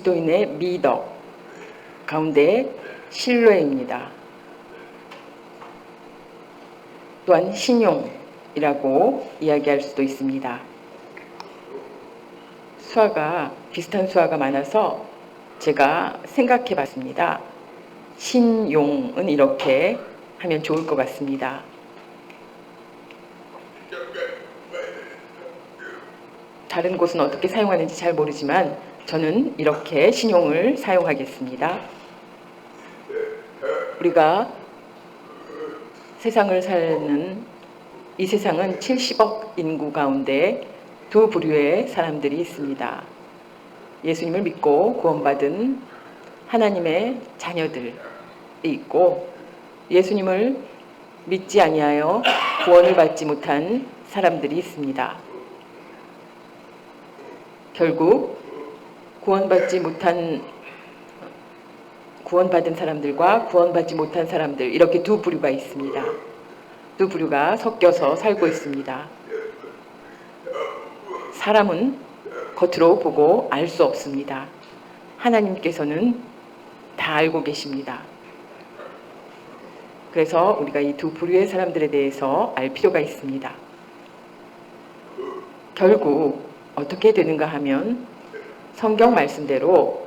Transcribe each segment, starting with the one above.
그리스도인의 미덕 가운데 신뢰입니다. 또한 신용이라고 이야기할 수도 있습니다. 비슷한 수화가 많아서 제가 생각해 봤습니다. 신용은 이렇게 하면 좋을 것 같습니다. 다른 곳은 어떻게 사용하는지 잘 모르지만 저는 이렇게 신용을 사용하겠습니다. 우리가 세상을 사는 이 세상은 70억 인구 가운데 두 부류의 사람들이 있습니다. 예수님을 믿고 구원받은 하나님의 자녀들이 있고, 예수님을 믿지 아니하여 구원을 받지 못한 사람들이 있습니다. 결국 구원받은 사람들과 구원받지 못한 사람들, 이렇게 두 부류가 있습니다. 두 부류가 섞여서 살고 있습니다. 사람은 겉으로 보고 알 수 없습니다. 하나님께서는 다 알고 계십니다. 그래서 우리가 이 두 부류의 사람들에 대해서 알 필요가 있습니다. 결국 어떻게 되는가 하면 성경 말씀대로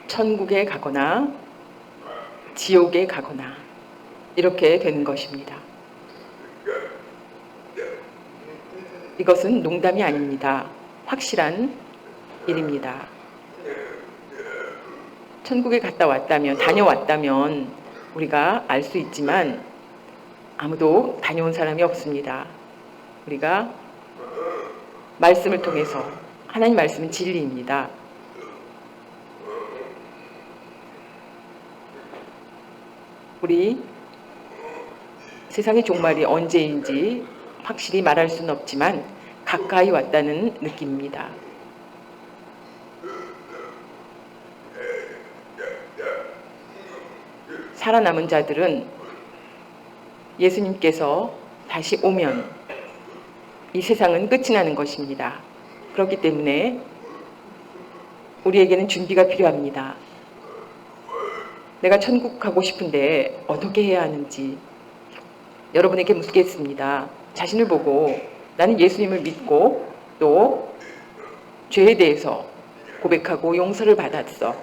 천국에 가거나 지옥에 가거나 이렇게 되는 것입니다. 이것은 농담이 아닙니다. 확실한 일입니다. 천국에 다녀왔다면 우리가 알 수 있지만 아무도 다녀온 사람이 없습니다. 우리가 말씀을 통해서, 하나님 말씀은 진리입니다. 우리 세상의 종말이 언제인지 확실히 말할 수는 없지만 가까이 왔다는 느낌입니다. 살아남은 자들은 예수님께서 다시 오면 이 세상은 끝이 나는 것입니다. 그렇기 때문에 우리에게는 준비가 필요합니다. 내가 천국 가고 싶은데 어떻게 해야 하는지 여러분에게 묻겠습니다. 자신을 보고 나는 예수님을 믿고 또 죄에 대해서 고백하고 용서를 받았어.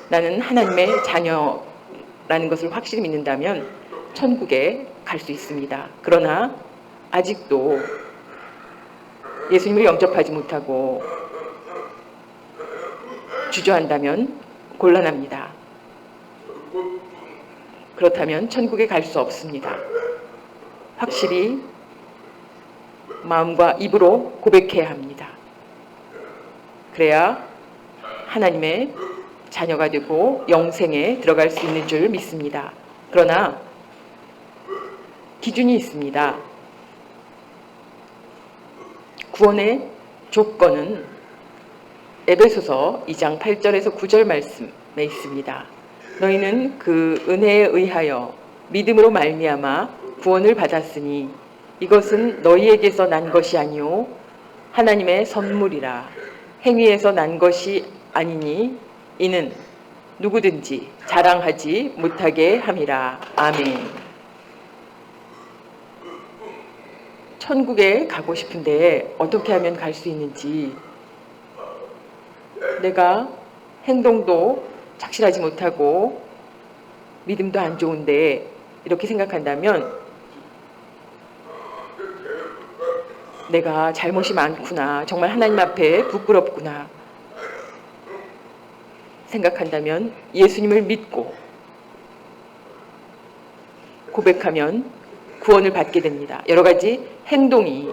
나는 하나님의 자녀라는 것을 확실히 믿는다면 천국에 갈 수 있습니다. 그러나 아직도 예수님을 영접하지 못하고 주저한다면 곤란합니다. 그렇다면 천국에 갈 수 없습니다. 확실히 마음과 입으로 고백해야 합니다. 그래야 하나님의 자녀가 되고 영생에 들어갈 수 있는 줄 믿습니다. 그러나 기준이 있습니다. 구원의 조건은 에베소서 2장 8절에서 9절 말씀에 있습니다. 너희는 그 은혜에 의하여 믿음으로 말미암아 구원을 받았으니 이것은 너희에게서 난 것이 아니요 하나님의 선물이라. 행위에서 난 것이 아니니 이는 누구든지 자랑하지 못하게 함이라. 아멘. 천국에 가고 싶은데 어떻게 하면 갈 수 있는지, 내가 행동도 착실하지 못하고 믿음도 안 좋은데 이렇게 생각한다면 내가 잘못이 많구나, 정말 하나님 앞에 부끄럽구나 생각한다면 예수님을 믿고 고백하면 구원을 받게 됩니다. 여러 가지 행동이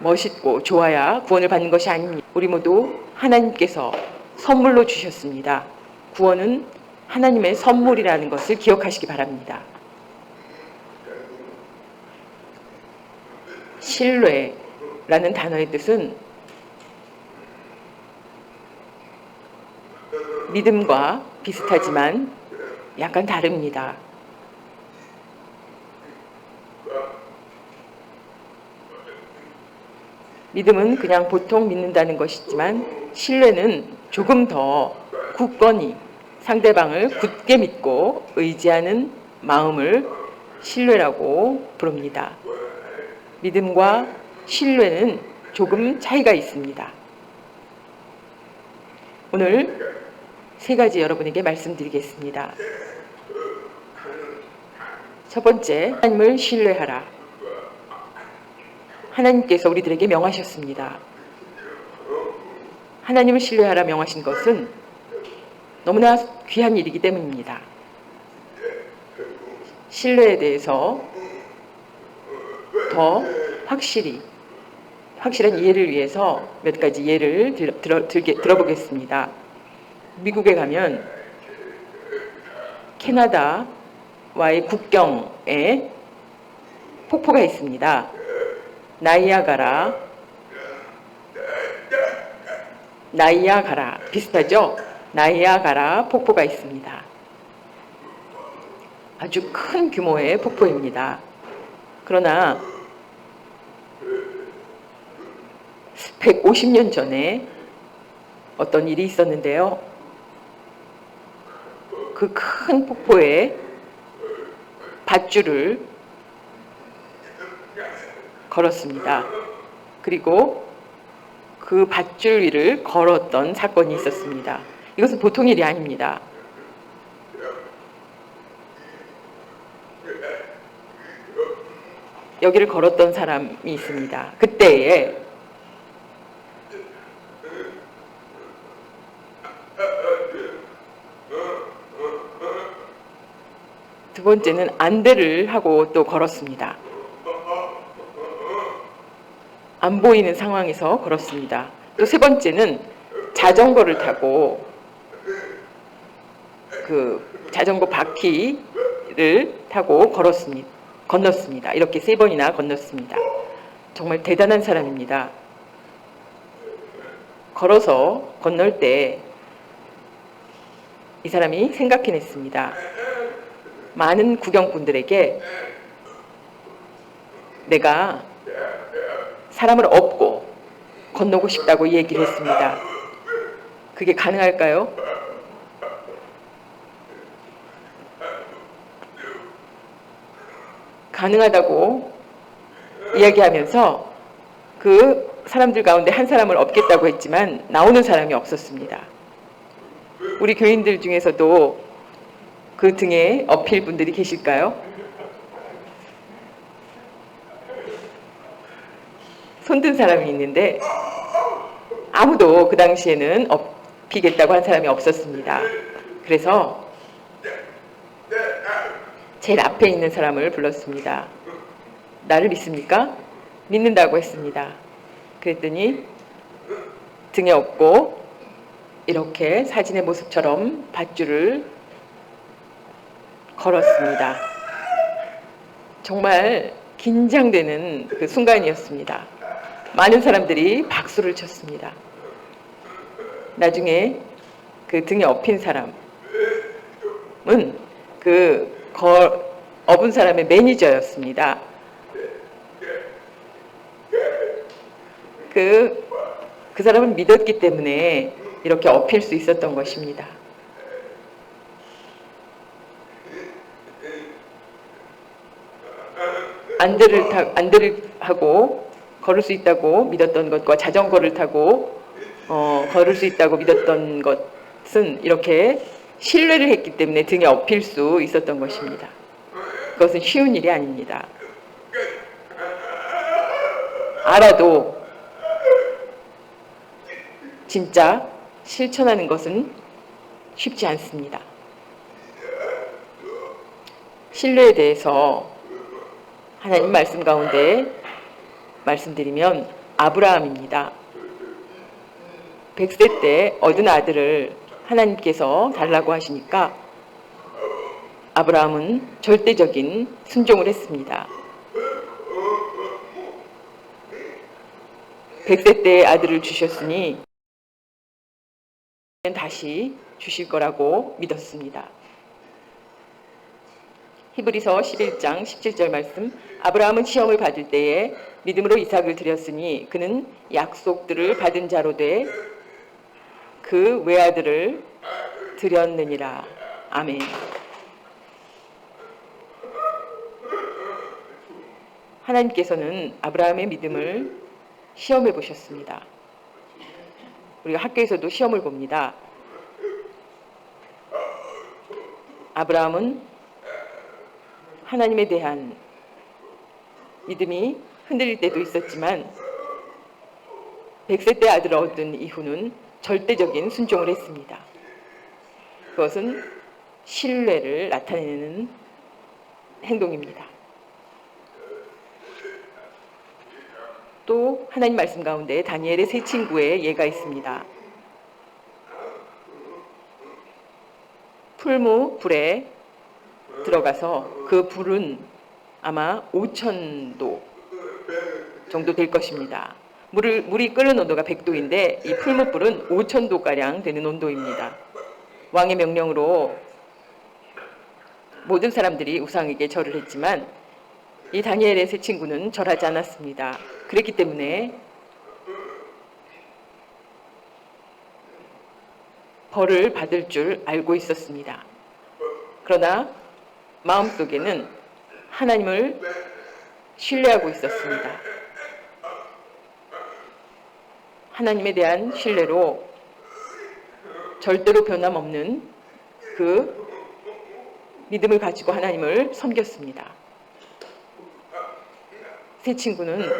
멋있고 좋아야 구원을 받는 것이 아닙니다. 우리 모두 하나님께서 선물로 주셨습니다. 구원은 하나님의 선물이라는 것을 기억하시기 바랍니다. 신뢰라는 단어의 뜻은 믿음과 비슷하지만 약간 다릅니다. 믿음은 그냥 보통 믿는다는 것이지만 신뢰는 조금 더 굳건히 상대방을 굳게 믿고 의지하는 마음을 신뢰라고 부릅니다. 믿음과 신뢰는 조금 차이가 있습니다. 오늘 세 가지 여러분에게 말씀드리겠습니다. 첫 번째, 하나님을 신뢰하라. 하나님께서 우리들에게 명하셨습니다. 하나님을 신뢰하라 명하신 것은 너무나 귀한 일이기 때문입니다. 신뢰에 대해서 더 확실한 이해를 위해서 몇 가지 예를 들어보겠습니다. 미국에 가면 캐나다와의 국경에 폭포가 있습니다. 나이아가라 비슷하죠? 나이아가라 폭포가 있습니다. 아주 큰 규모의 폭포입니다. 그러나 150년 전에 어떤 일이 있었는데요. 그 큰 폭포에 밧줄을 걸었습니다. 그리고 그 밧줄 위를 걸었던 사건이 있었습니다. 이것은 보통 일이 아닙니다. 여기를 걸었던 사람이 있습니다. 그때에 두 번째는 안대를 하고 또 걸었습니다. 안 보이는 상황에서 걸었습니다. 또 세 번째는 자전거를 타고 그 자전거 바퀴를 타고 건넜습니다. 이렇게 세 번이나 건넜습니다. 정말 대단한 사람입니다. 걸어서 건널 때 이 사람이 생각해냈습니다. 많은 구경꾼들에게 내가 사람을 업고 건너고 싶다고 얘기를 했습니다. 그게 가능할까요? 가능하다고 이야기하면서 그 사람들 가운데 한 사람을 업겠다고 했지만 나오는 사람이 없었습니다. 우리 교인들 중에서도 그 등에 업힐 분들이 계실까요? 손든 사람이 있는데 아무도 그 당시에는 업히겠다고 한 사람이 없었습니다. 그래서 제일 앞에 있는 사람을 불렀습니다. 나를 믿습니까? 믿는다고 했습니다. 그랬더니 등에 업고 이렇게 사진의 모습처럼 밧줄을 걸었습니다. 정말 긴장되는 그 순간이었습니다. 많은 사람들이 박수를 쳤습니다. 나중에 그 등에 업힌 사람은 그 업은 사람의 매니저였습니다. 그 사람을 믿었기 때문에 이렇게 업힐 수 있었던 것입니다. 안대를 하고 걸을 수 있다고 믿었던 것과 자전거를 타고 걸을 수 있다고 믿었던 것은 이렇게 신뢰를 했기 때문에 등에 업힐 수 있었던 것입니다. 그것은 쉬운 일이 아닙니다. 알아도 진짜 실천하는 것은 쉽지 않습니다. 신뢰에 대해서 하나님 말씀 가운데 말씀드리면 아브라함입니다. 100세 때 얻은 아들을 하나님께서 달라고 하시니까 아브라함은 절대적인 순종을 했습니다. 100세 때 아들을 주셨으니 다시 주실 거라고 믿었습니다. 히브리서 11장 17절 말씀, 아브라함은 시험을 받을 때에 믿음으로 이삭을 드렸으니 그는 약속들을 받은 자로 돼 그 외아들을 드렸느니라. 아멘. 하나님께서는 아브라함의 믿음을 시험해 보셨습니다. 우리가 학교에서도 시험을 봅니다. 아브라함은 하나님에 대한 믿음이 흔들릴 때도 있었지만 100세 때 아들을 얻은 이후는 절대적인 순종을 했습니다. 그것은 신뢰를 나타내는 행동입니다. 또 하나님 말씀 가운데 다니엘의 세 친구의 예가 있습니다. 풀무 불에 들어가서 그 불은 아마 5,000도 정도 될 것입니다. 물이 끓는 온도가 100도인데 이 풀무불은 5,000도가량 되는 온도입니다. 왕의 명령으로 모든 사람들이 우상에게 절을 했지만 이 다니엘의 세 친구는 절하지 않았습니다. 그랬기 때문에 벌을 받을 줄 알고 있었습니다. 그러나 마음속에는 하나님을 신뢰하고 있었습니다. 하나님에 대한 신뢰로 절대로 변함없는 그 믿음을 가지고 하나님을 섬겼습니다. 세 친구는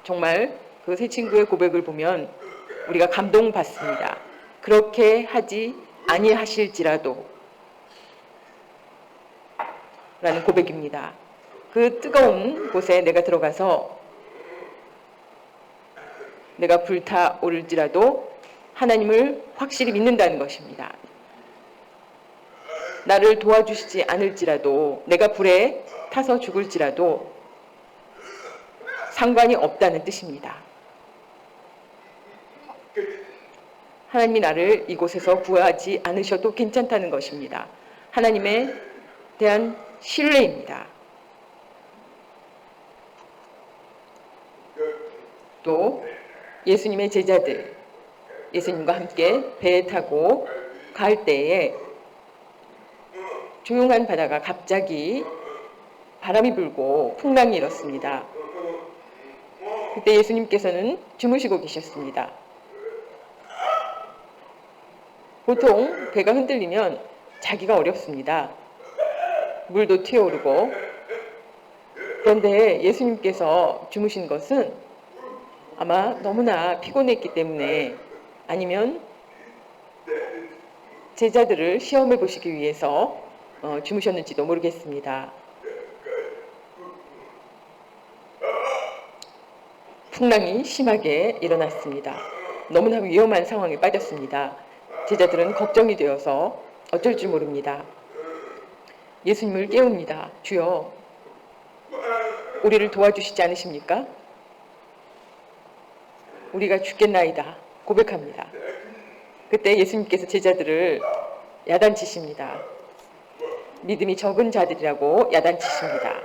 정말 그 세 친구의 고백을 보면 우리가 감동받습니다. 그렇게 하지 아니하실지라도 라는 고백입니다. 그 뜨거운 곳에 내가 들어가서 내가 불타오를지라도 하나님을 확실히 믿는다는 것입니다. 나를 도와주시지 않을지라도 내가 불에 타서 죽을지라도 상관이 없다는 뜻입니다. 하나님이 나를 이곳에서 구하지 않으셔도 괜찮다는 것입니다. 하나님에 대한 신뢰입니다. 또 예수님의 제자들, 예수님과 함께 배에 타고 갈 때에 조용한 바다가 갑자기 바람이 불고 풍랑이 일었습니다. 그때 예수님께서는 주무시고 계셨습니다. 보통 배가 흔들리면 자기가 어렵습니다. 물도 튀어오르고. 그런데 예수님께서 주무신 것은 아마 너무나 피곤했기 때문에 아니면 제자들을 시험해 보시기 위해서 주무셨는지도 모르겠습니다. 풍랑이 심하게 일어났습니다. 너무나 위험한 상황에 빠졌습니다. 제자들은 걱정이 되어서 어쩔 줄 모릅니다. 예수님을 깨웁니다. 주여, 우리를 도와주시지 않으십니까? 우리가 죽겠나이다. 고백합니다. 그때 예수님께서 제자들을 야단치십니다. 믿음이 적은 자들이라고 야단치십니다.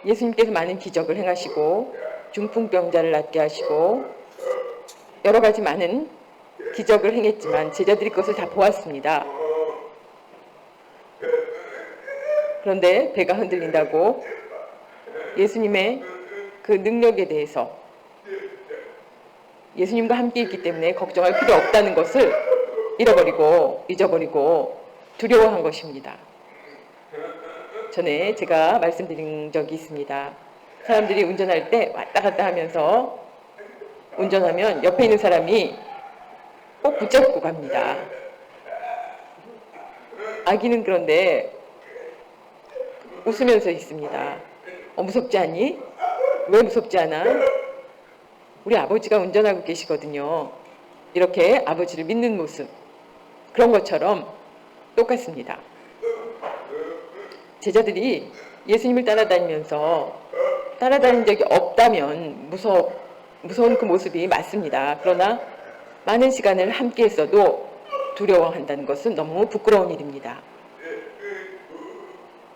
예수님께서 많은 기적을 행하시고 중풍병자를 낫게 하시고 여러 가지 많은 기적을 행했지만 제자들이 그것을 다 보았습니다. 그런데 배가 흔들린다고 예수님의 그 능력에 대해서 예수님과 함께 있기 때문에 걱정할 필요 없다는 것을 잊어버리고 두려워한 것입니다. 전에 제가 말씀드린 적이 있습니다. 사람들이 운전할 때 왔다 갔다 하면서 운전하면 옆에 있는 사람이 꼭 붙잡고 갑니다. 아기는 그런데 웃으면서 있습니다. 무섭지 않니? 왜 무섭지 않아? 우리 아버지가 운전하고 계시거든요. 이렇게 아버지를 믿는 모습, 그런 것처럼 똑같습니다. 제자들이 예수님을 따라다닌 적이 없다면 무서운 그 모습이 맞습니다. 그러나 많은 시간을 함께 했어도 두려워한다는 것은 너무 부끄러운 일입니다.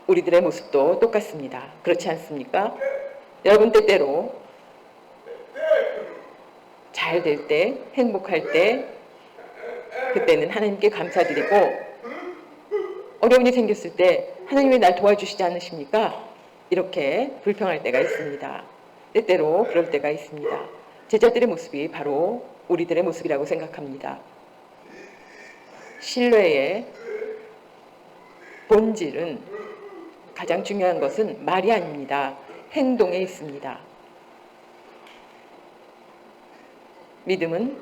우리들의 모습도 똑같습니다. 그렇지 않습니까? 여러분 때때로 잘 될 때, 행복할 때 그때는 하나님께 감사드리고 어려움이 생겼을 때 하나님이 날 도와주시지 않으십니까? 이렇게 불평할 때가 있습니다. 때때로 그럴 때가 있습니다. 제자들의 모습이 바로 우리들의 모습이라고 생각합니다. 신뢰의 본질은, 가장 중요한 것은 말이 아닙니다. 행동에 있습니다. 믿음은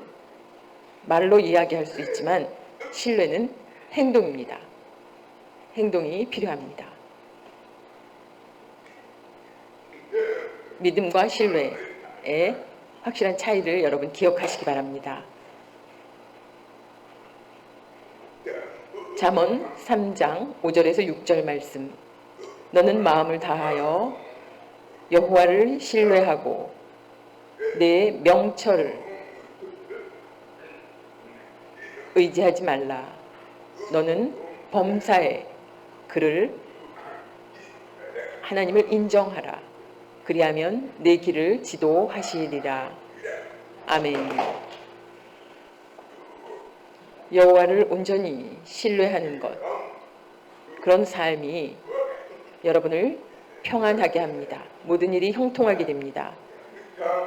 말로 이야기할 수 있지만 신뢰는 행동입니다. 행동이 필요합니다. 믿음과 신뢰의 확실한 차이를 여러분 기억하시기 바랍니다. 잠언 3장 5절에서 6절 말씀. 너는 마음을 다하여 여호와를 신뢰하고 내 명철을 의지하지 말라. 너는 범사에 그를 하나님을 인정하라. 그리하면 내 길을 지도하시리라. 아멘. 여호와를 온전히 신뢰하는 것, 그런 삶이 여러분을 평안하게 합니다. 모든 일이 형통하게 됩니다.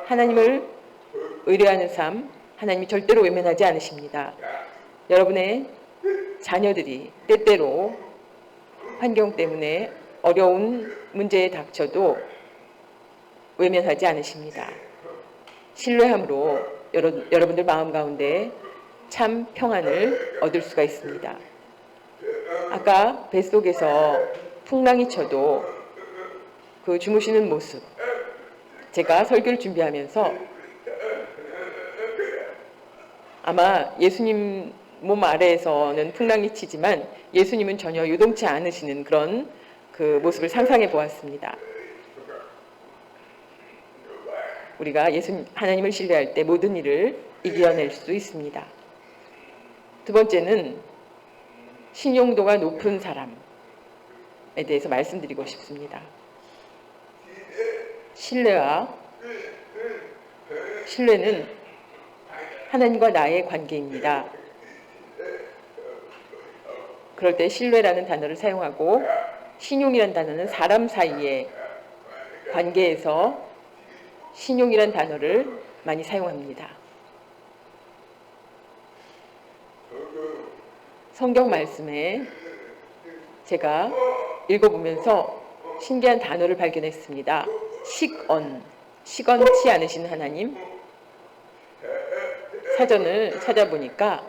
하나님을 의뢰하는 삶, 하나님이 절대로 외면하지 않으십니다. 여러분의 자녀들이 때때로 환경 때문에 어려운 문제에 닥쳐도 외면하지 않으십니다. 신뢰함으로 여러분들 마음 가운데 참 평안을 얻을 수가 있습니다. 아까 뱃속에서 풍랑이 쳐도 그 주무시는 모습, 제가 설교를 준비하면서 아마 예수님 몸 아래에서는 풍랑이 치지만 예수님은 전혀 요동치 않으시는 그런 그 모습을 상상해 보았습니다. 우리가 하나님을 신뢰할 때 모든 일을 이겨낼 수 있습니다. 두 번째는 신용도가 높은 사람에 대해서 말씀드리고 싶습니다. 신뢰는 하나님과 나의 관계입니다. 그럴 때 신뢰라는 단어를 사용하고 신용이라는 단어는 사람 사이의 관계에서 신용이라는 단어를 많이 사용합니다. 성경 말씀에 제가 읽어보면서 신기한 단어를 발견했습니다. 식언, 시건치 않으신 하나님, 사전을 찾아보니까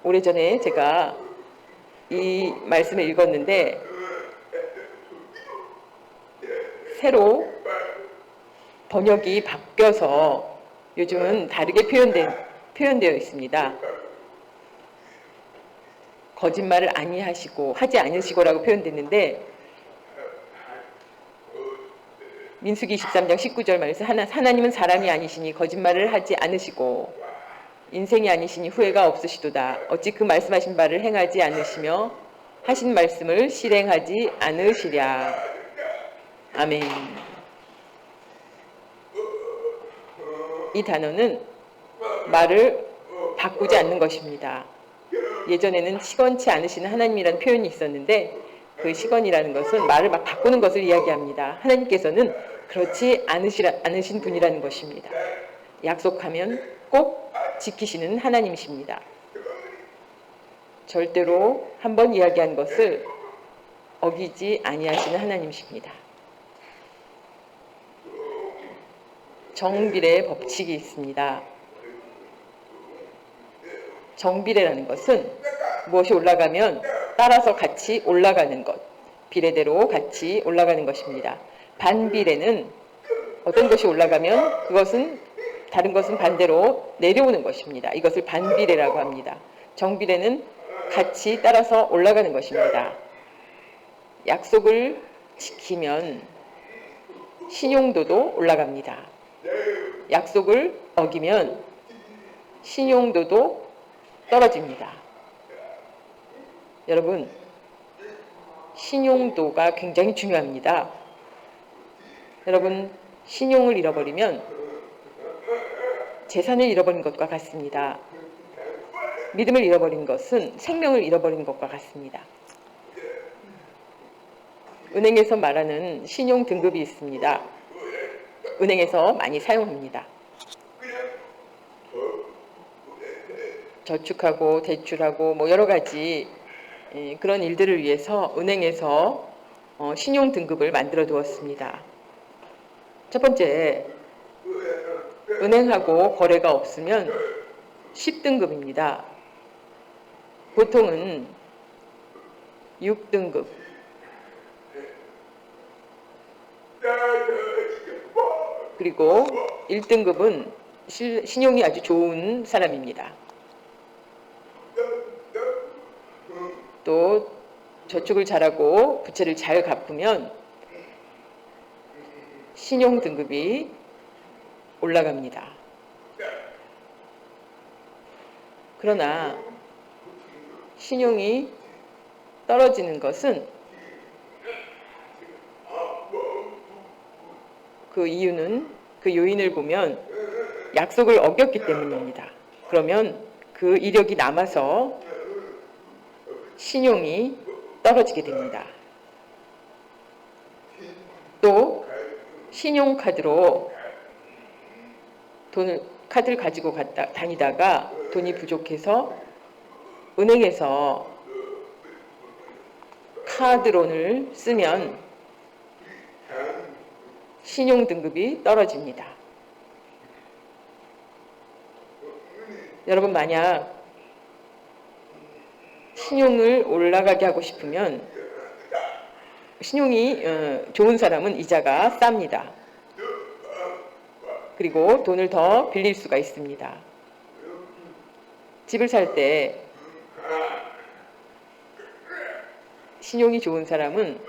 오래전에 제가 이 말씀을 읽었는데 새로 번역이 바뀌어서 요즘은 다르게 표현되어 있습니다. 거짓말을 아니하시고 하지 않으시고라고 표현됐는데 민수기 23장 19절 말씀 하나님은 사람이 아니시니 거짓말을 하지 않으시고 인생이 아니시니 후회가 없으시도다. 어찌 그 말씀하신 바를 행하지 않으시며 하신 말씀을 실행하지 않으시랴. 아멘. 이 단어는 말을 바꾸지 않는 것입니다. 예전에는 시건치 않으시는 하나님이라는 표현이 있었는데 그 시건이라는 것은 말을 막 바꾸는 것을 이야기합니다. 하나님께서는 그렇지 않으신 분이라는 것입니다. 약속하면 꼭 지키시는 하나님이십니다. 절대로 한번 이야기한 것을 어기지 아니하시는 하나님이십니다. 정비례의 법칙이 있습니다. 정비례라는 것은 무엇이 올라가면 따라서 같이 올라가는 것, 비례대로 같이 올라가는 것입니다. 반비례는 어떤 것이 올라가면 다른 것은 반대로 내려오는 것입니다. 이것을 반비례라고 합니다. 정비례는 같이 따라서 올라가는 것입니다. 약속을 지키면 신용도도 올라갑니다. 약속을 어기면 신용도도 떨어집니다. 여러분, 신용도가 굉장히 중요합니다. 여러분, 신용을 잃어버리면 재산을 잃어버린 것과 같습니다. 믿음을 잃어버린 것은 생명을 잃어버린 것과 같습니다. 은행에서 말하는 신용 등급이 있습니다. 은행에서 많이 사용합니다. 저축하고 대출하고 여러 가지 그런 일들을 위해서 은행에서 신용 등급을 만들어 두었습니다. 첫 번째, 은행하고 거래가 없으면 10등급입니다. 보통은 6등급, 그리고 1등급은 신용이 아주 좋은 사람입니다. 또 저축을 잘하고 부채를 잘 갚으면 신용 등급이 올라갑니다. 그러나 신용이 떨어지는 것은 그 이유는 그 요인을 보면 약속을 어겼기 때문입니다. 그러면 그 이력이 남아서 신용이 떨어지게 됩니다. 또 신용카드로 카드를 가지고 다니다가 돈이 부족해서 은행에서 카드론을 쓰면 신용 등급이 떨어집니다. 여러분, 만약 신용을 올라가게 하고 싶으면 신용이 좋은 사람은 이자가 쌉니다. 그리고 돈을 더 빌릴 수가 있습니다. 집을 살 때 신용이 좋은 사람은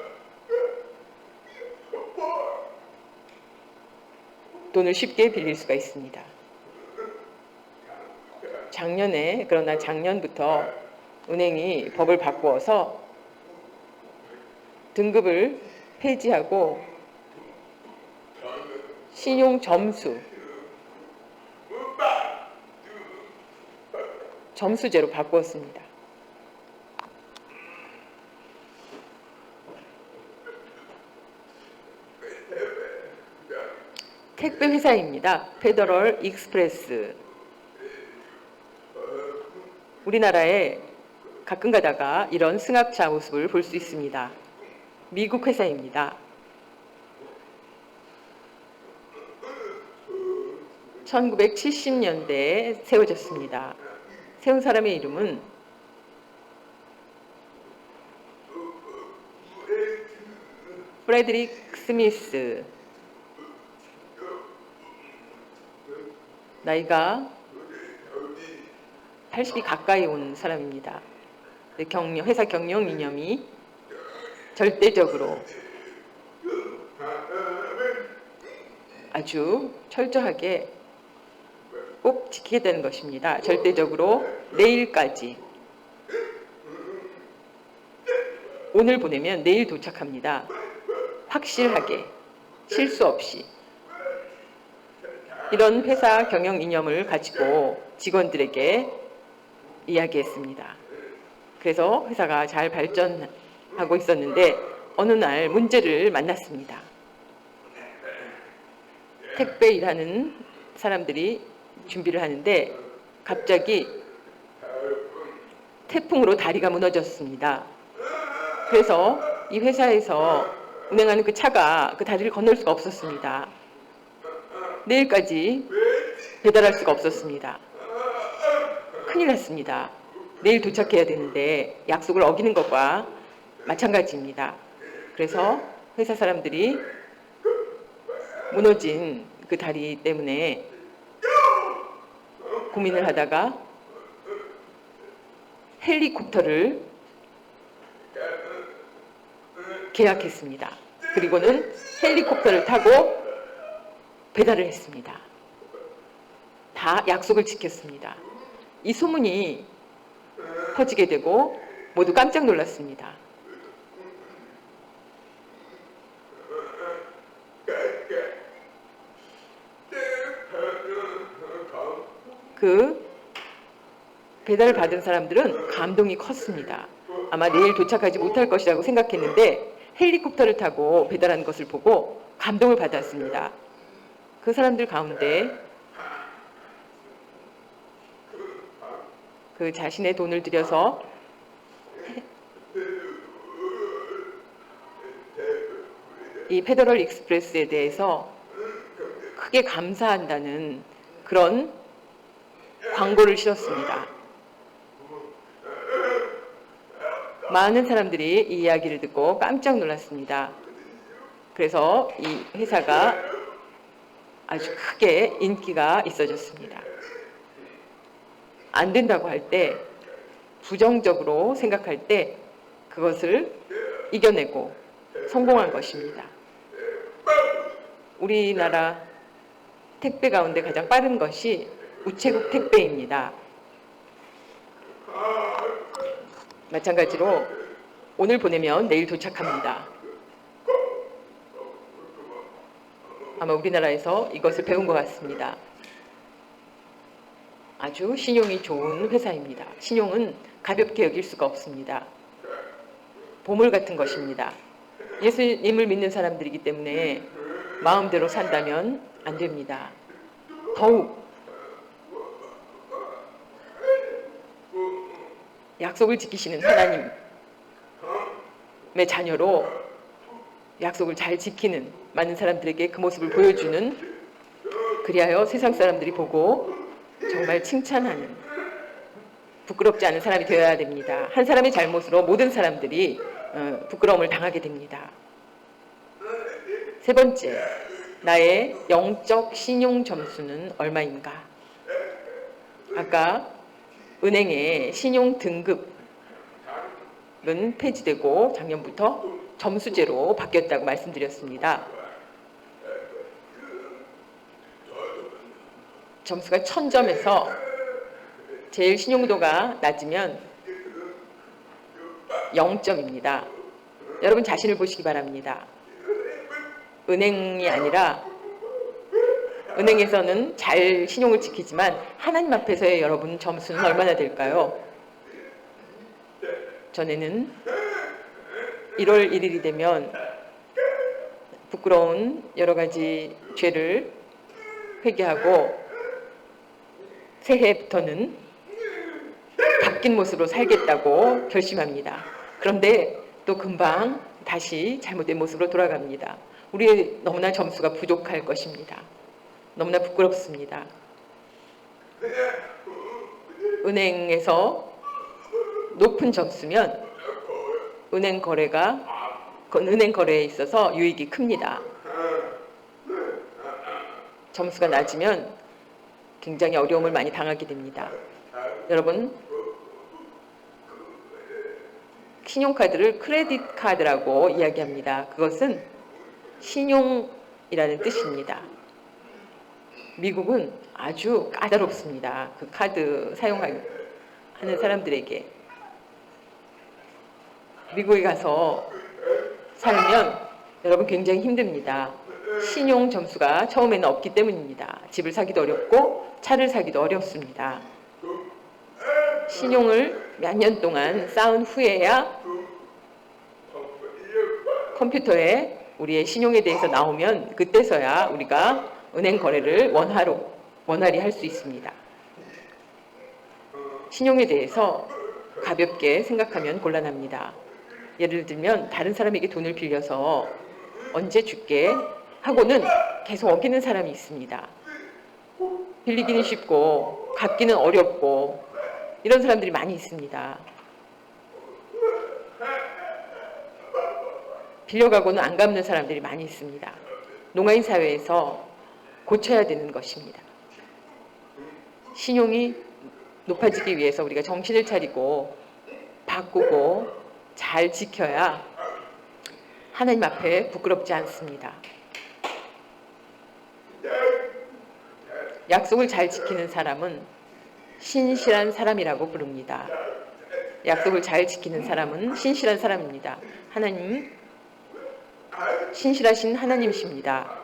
돈을 쉽게 빌릴 수가 있습니다. 그러나 작년부터 은행이 법을 바꾸어서 등급을 폐지하고 신용 점수제로 바꾸었습니다. 택배 회사입니다. 페더럴 익스프레스. 우리나라에 가끔 가다가 이런 승합차 모습을 볼 수 있습니다. 미국 회사입니다. 1970년대에 세워졌습니다. 세운 사람의 이름은 프레드릭 스미스. 나이가 80이 가까이 온 사람입니다. 회사 경영 이념이 절대적으로 아주 철저하게 꼭 지키게 되는 것입니다. 절대적으로 내일까지. 오늘 보내면 내일 도착합니다. 확실하게, 실수 없이. 이런 회사 경영 이념을 가지고 직원들에게 이야기했습니다. 그래서 회사가 잘 발전하고 있었는데 어느 날 문제를 만났습니다. 택배 일하는 사람들이 준비를 하는데 갑자기 태풍으로 다리가 무너졌습니다. 그래서 이 회사에서 운행하는 그 차가 그 다리를 건널 수가 없었습니다. 내일까지 배달할 수가 없었습니다. 큰일 났습니다. 내일 도착해야 되는데 약속을 어기는 것과 마찬가지입니다. 그래서 회사 사람들이 무너진 그 다리 때문에 고민을 하다가 헬리콥터를 계약했습니다. 그리고는 헬리콥터를 타고 배달을 했습니다. 다 약속을 지켰습니다. 이 소문이 퍼지게 되고 모두 깜짝 놀랐습니다. 그 배달을 받은 사람들은 감동이 컸습니다. 아마 내일 도착하지 못할 것이라고 생각했는데 헬리콥터를 타고 배달한 것을 보고 감동을 받았습니다. 그 사람들 가운데 그 자신의 돈을 들여서 이 페더럴 익스프레스에 대해서 크게 감사한다는 그런 광고를 실었습니다. 많은 사람들이 이 이야기를 듣고 깜짝 놀랐습니다. 그래서 이 회사가 아주 크게 인기가 있어졌습니다. 안 된다고 할 때, 부정적으로 생각할 때 그것을 이겨내고 성공한 것입니다. 우리나라 택배 가운데 가장 빠른 것이 우체국 택배입니다. 마찬가지로 오늘 보내면 내일 도착합니다. 아마 우리나라에서 이것을 배운 것 같습니다. 아주 신용이 좋은 회사입니다. 신용은 가볍게 여길 수가 없습니다. 보물 같은 것입니다. 예수님을 믿는 사람들이기 때문에 마음대로 산다면 안 됩니다. 더욱 약속을 지키시는 하나님의 자녀로 약속을 잘 지키는 많은 사람들에게 그 모습을 보여주는, 그리하여 세상 사람들이 보고 정말 칭찬하는, 부끄럽지 않은 사람이 되어야 됩니다. 한 사람의 잘못으로 모든 사람들이 부끄러움을 당하게 됩니다. 세 번째, 나의 영적 신용 점수는 얼마인가? 아까 은행의 신용 등급은 폐지되고 작년부터 점수제로 바뀌었다고 말씀드렸습니다. 점수가 1000점에서 제일 신용도가 낮으면 0점입니다. 여러분 자신을 보시기 바랍니다. 은행이 아니라, 은행에서는 잘 신용을 지키지만 하나님 앞에서의 여러분 점수는 얼마나 될까요? 전에는 1월 1일이 되면 부끄러운 여러 가지 죄를 회개하고 새해부터는 바뀐 모습으로 살겠다고 결심합니다. 그런데 또 금방 다시 잘못된 모습으로 돌아갑니다. 우리의 너무나 점수가 부족할 것입니다. 너무나 부끄럽습니다. 은행에서 높은 점수면 은행 거래에 있어서 유익이 큽니다. 점수가 낮으면 굉장히 어려움을 많이 당하게 됩니다. 여러분, 신용카드를 크레딧 카드라고 이야기합니다. 그것은 신용이라는 뜻입니다. 미국은 아주 까다롭습니다. 그 카드 사용하는 사람들에게. 미국에 가서 살면 여러분 굉장히 힘듭니다. 신용 점수가 처음에는 없기 때문입니다. 집을 사기도 어렵고 차를 사기도 어렵습니다. 신용을 몇 년 동안 쌓은 후에야 컴퓨터에 우리의 신용에 대해서 나오면 그때서야 우리가 은행 거래를 원활히 할 수 있습니다. 신용에 대해서 가볍게 생각하면 곤란합니다. 예를 들면 다른 사람에게 돈을 빌려서 언제 줄게 하고는 계속 어기는 사람이 있습니다. 빌리기는 쉽고 갚기는 어렵고 이런 사람들이 많이 있습니다. 빌려가고는 안 갚는 사람들이 많이 있습니다. 농아인 사회에서 고쳐야 되는 것입니다. 신용이 높아지기 위해서 우리가 정신을 차리고 바꾸고 잘 지켜야 하나님 앞에 부끄럽지 않습니다. 약속을 잘 지키는 사람은 신실한 사람이라고 부릅니다. 약속을 잘 지키는 사람은 신실한 사람입니다. 하나님, 신실하신 하나님이십니다.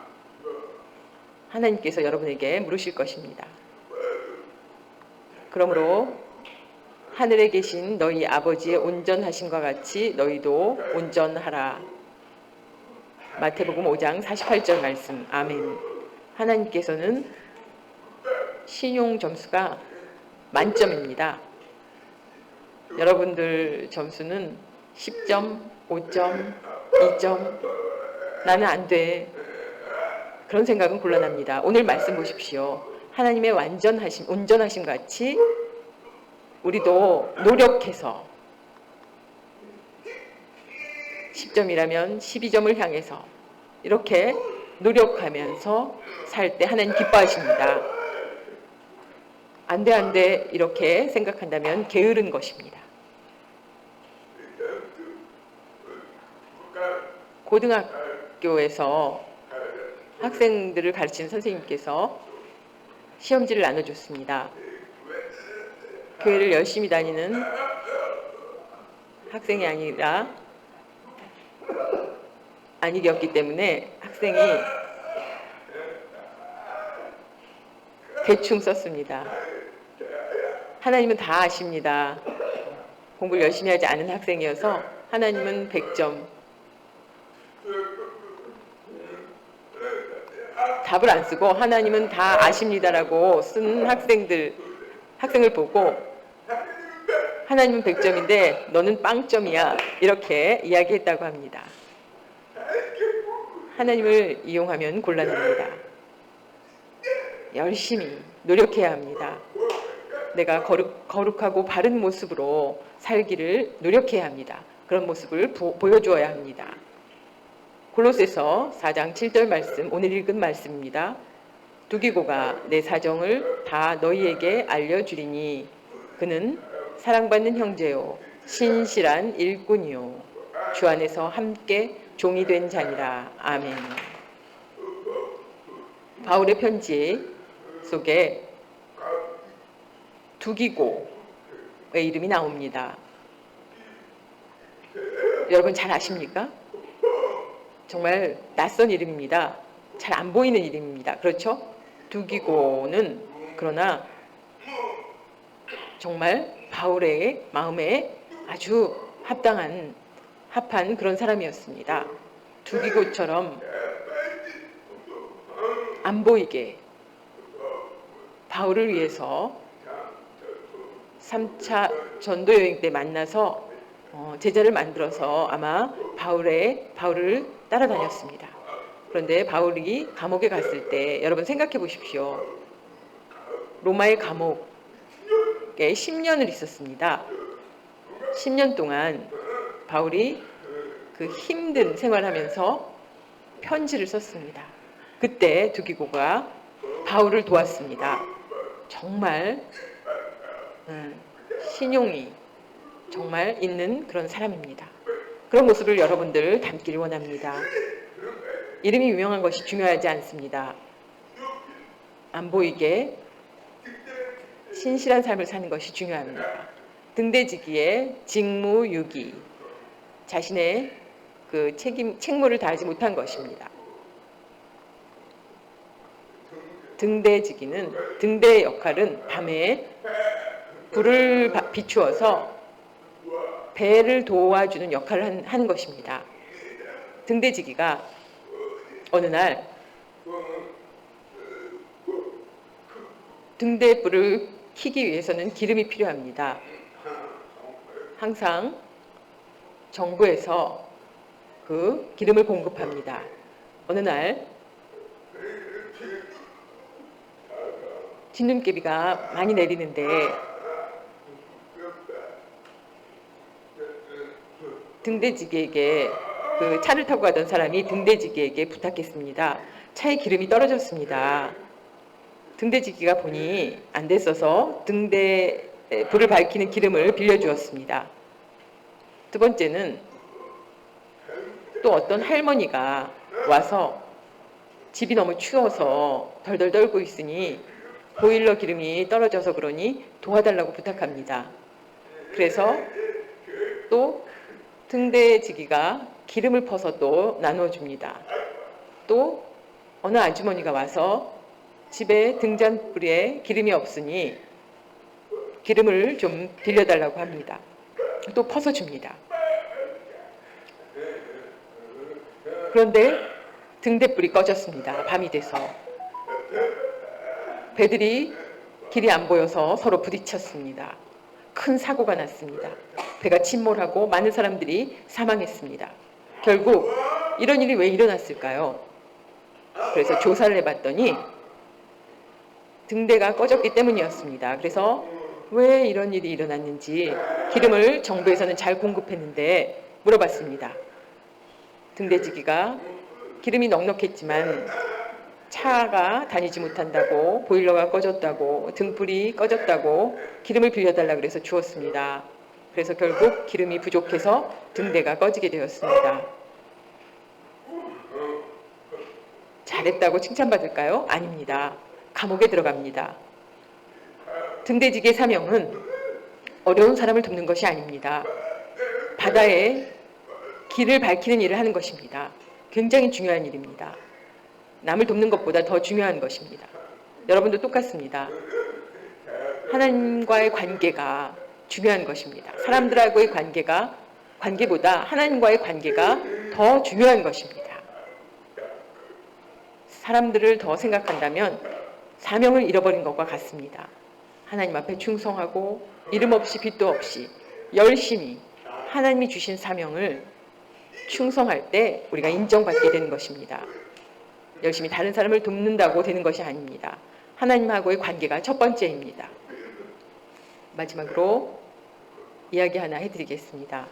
하나님께서 여러분에게 물으실 것입니다. 그러므로 하늘에 계신 너희 아버지의 온전하심과 같이 너희도 온전하라. 마태복음 5장 48절 말씀. 아멘. 하나님께서는 신용 점수가 만점입니다. 여러분들 점수는 10점, 5점, 2점. 나는 안 돼. 그런 생각은 곤란합니다. 오늘 말씀 보십시오. 하나님의 온전하심 같이 우리도 노력해서 10점이라면 12점을 향해서 이렇게 노력하면서 살 때 하나님 기뻐하십니다. 안 돼 이렇게 생각한다면 게으른 것입니다. 고등학교에서 학생들을 가르치는 선생님께서 시험지를 나눠줬습니다. 교회를 열심히 다니는 학생이 아니었기 때문에 학생이 대충 썼습니다. 하나님은 다 아십니다. 공부를 열심히 하지 않은 학생이어서 하나님은 100점. 답을 안 쓰고 하나님은 다 아십니다라고 쓴 학생을 보고 하나님은 100점인데 너는 빵점이야 이렇게 이야기했다고 합니다. 하나님을 이용하면 곤란합니다. 열심히 노력해야 합니다. 내가 거룩하고 바른 모습으로 살기를 노력해야 합니다. 그런 모습을 보여주어야 합니다. 골로새서 4장 7절 말씀, 오늘 읽은 말씀입니다. 두기고가 내 사정을 다 너희에게 알려주리니 그는 사랑받는 형제요 신실한 일꾼이요 주 안에서 함께 종이 된 자니라. 아멘. 바울의 편지 속에 두기고의 이름이 나옵니다. 여러분 잘 아십니까? 정말 낯선 이름입니다. 잘 안 보이는 이름입니다. 그렇죠? 두기고는 그러나 정말 바울의 마음에 아주 합한 그런 사람이었습니다. 두기고처럼 안 보이게 바울을 위해서 3차 전도 여행 때 만나서 제자를 만들어서 아마 바울을 따라다녔습니다. 그런데 바울이 감옥에 갔을 때 여러분 생각해 보십시오. 로마의 감옥에 10년을 있었습니다. 10년 동안 바울이 그 힘든 생활하면서 편지를 썼습니다. 그때 두기고가 바울을 도왔습니다. 정말 신용이 정말 있는 그런 사람입니다. 그런 모습을 여러분들 닮기를 원합니다. 이름이 유명한 것이 중요하지 않습니다. 안 보이게 신실한 삶을 사는 것이 중요합니다. 등대지기에 직무유기, 자신의 그 책무를 다하지 못한 것입니다. 등대지기는, 등대의 역할은 밤에 불을 비추어서 배를 도와주는 역할을 하는 것입니다. 등대지기가 어느 날 등대의 불을 켜기 위해서는 기름이 필요합니다. 항상 정부에서 그 기름을 공급합니다. 어느 날 진눈깨비가 많이 내리는데 등대지기에게 그 차를 타고 가던 사람이 등대지기에게 부탁했습니다. 차에 기름이 떨어졌습니다. 등대지기가 보니 안 됐어서 등대 불을 밝히는 기름을 빌려주었습니다. 두 번째는 또 어떤 할머니가 와서 집이 너무 추워서 덜덜 떨고 있으니 보일러 기름이 떨어져서 그러니 도와달라고 부탁합니다. 그래서 또 등대지기가 기름을 퍼서 또 나눠줍니다. 또 어느 아주머니가 와서 집에 등잔불에 기름이 없으니 기름을 좀 빌려달라고 합니다. 또 퍼서 줍니다. 그런데 등대불이 꺼졌습니다. 밤이 돼서. 배들이 길이 안 보여서 서로 부딪혔습니다. 큰 사고가 났습니다. 배가 침몰하고 많은 사람들이 사망했습니다. 결국 이런 일이 왜 일어났을까요? 그래서 조사를 해봤더니 등대가 꺼졌기 때문이었습니다. 그래서 왜 이런 일이 일어났는지 기름을 정부에서는 잘 공급했는데 물어봤습니다. 등대지기가 기름이 넉넉했지만 차가 다니지 못한다고, 보일러가 꺼졌다고, 등불이 꺼졌다고 기름을 빌려달라고 그래서 주었습니다. 그래서 결국 기름이 부족해서 등대가 꺼지게 되었습니다. 잘했다고 칭찬받을까요? 아닙니다. 감옥에 들어갑니다. 등대지기의 사명은 어려운 사람을 돕는 것이 아닙니다. 바다에 길을 밝히는 일을 하는 것입니다. 굉장히 중요한 일입니다. 남을 돕는 것보다 더 중요한 것입니다. 여러분도 똑같습니다. 하나님과의 관계가 중요한 것입니다. 사람들하고의 관계보다 하나님과의 관계가 더 중요한 것입니다. 사람들을 더 생각한다면 사명을 잃어버린 것과 같습니다. 하나님 앞에 충성하고 이름 없이 빚도 없이 열심히 하나님이 주신 사명을 충성할 때 우리가 인정받게 되는 것입니다. 열심히 다른 사람을 돕는다고 되는 것이 아닙니다. 하나님하고의 관계가 첫 번째입니다. 마지막으로 이야기 하나 해드리겠습니다.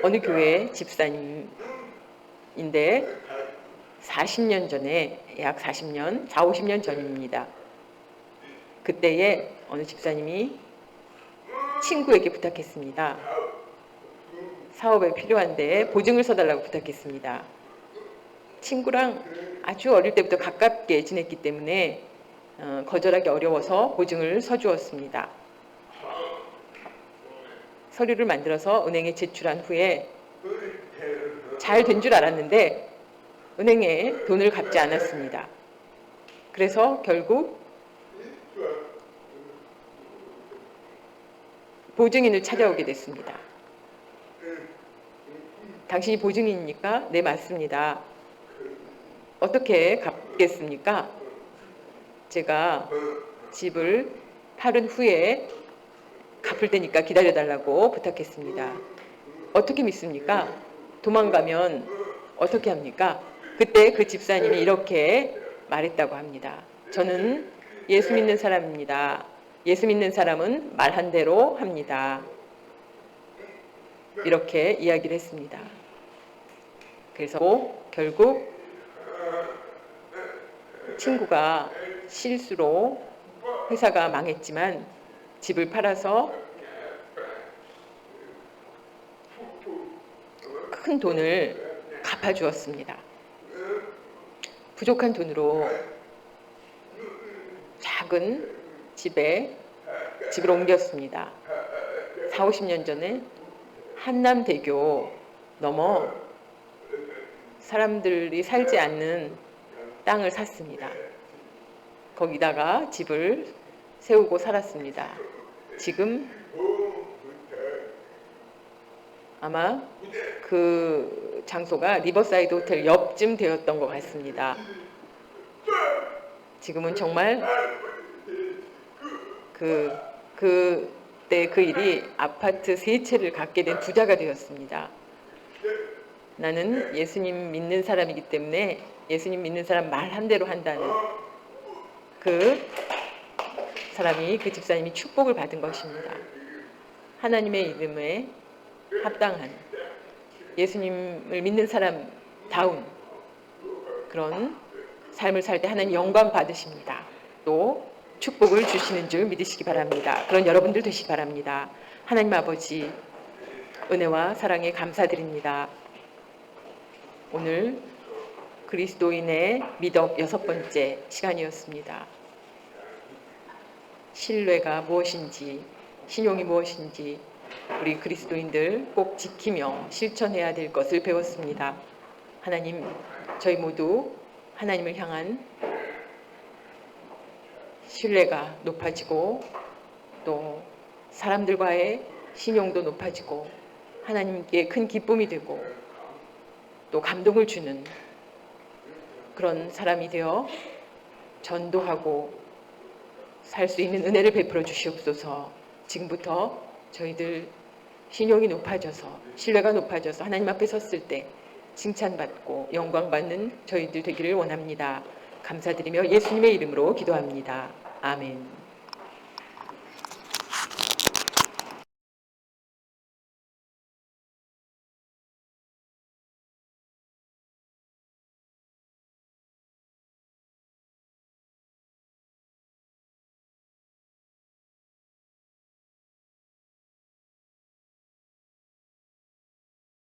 어느 교회 집사님인데 40년 전에, 약 40년, 50년 전입니다. 그때에 어느 집사님이 친구에게 부탁했습니다. 사업에 필요한데 보증을 서달라고 부탁했습니다. 친구랑 아주 어릴 때부터 가깝게 지냈기 때문에 거절하기 어려워서 보증을 서주었습니다. 서류를 만들어서 은행에 제출한 후에 잘 된 줄 알았는데 은행에 돈을 갚지 않았습니다. 그래서 결국 보증인을 찾아오게 됐습니다. 당신이 보증인입니까? 네, 맞습니다. 어떻게 갚겠습니까? 제가 집을 팔은 후에 갚을 테니까 기다려달라고 부탁했습니다. 어떻게 믿습니까? 도망가면 어떻게 합니까? 그때 그 집사님이 이렇게 말했다고 합니다. 저는 예수 믿는 사람입니다. 예수 믿는 사람은 말한 대로 합니다. 이렇게 이야기를 했습니다. 그래서 결국 친구가 실수로 회사가 망했지만 집을 팔아서 큰 돈을 갚아주었습니다. 부족한 돈으로 작은 집을 옮겼습니다. 4, 50년 전에 한남대교 넘어 사람들이 살지 않는 땅을 샀습니다. 거기다가 집을 세우고 살았습니다. 지금 아마 그 장소가 리버사이드 호텔 옆쯤 되었던 것 같습니다. 지금은 정말 그때 그 일이 아파트 3채를 갖게 된 부자가 되었습니다. 나는 예수님 믿는 사람이기 때문에 예수님 믿는 사람 말 한 대로 한다는 그 사람이, 그 집사님이 축복을 받은 것입니다. 하나님의 이름에 합당한 예수님을 믿는 사람다운 그런 삶을 살 때 하나님 영광 받으십니다. 또 축복을 주시는 줄 믿으시기 바랍니다. 그런 여러분들 되시기 바랍니다. 하나님 아버지, 은혜와 사랑에 감사드립니다. 오늘 그리스도인의 미덕 6번째 시간이었습니다. 신뢰가 무엇인지, 신용이 무엇인지 우리 그리스도인들 꼭 지키며 실천해야 될 것을 배웠습니다. 하나님, 저희 모두 하나님을 향한 신뢰가 높아지고 또 사람들과의 신용도 높아지고 하나님께 큰 기쁨이 되고 또 감동을 주는 그런 사람이 되어 전도하고 살 수 있는 은혜를 베풀어 주시옵소서. 지금부터 저희들 신용이 높아져서 신뢰가 높아져서 하나님 앞에 섰을 때 칭찬받고 영광받는 저희들 되기를 원합니다. 감사드리며 예수님의 이름으로 기도합니다. 아멘.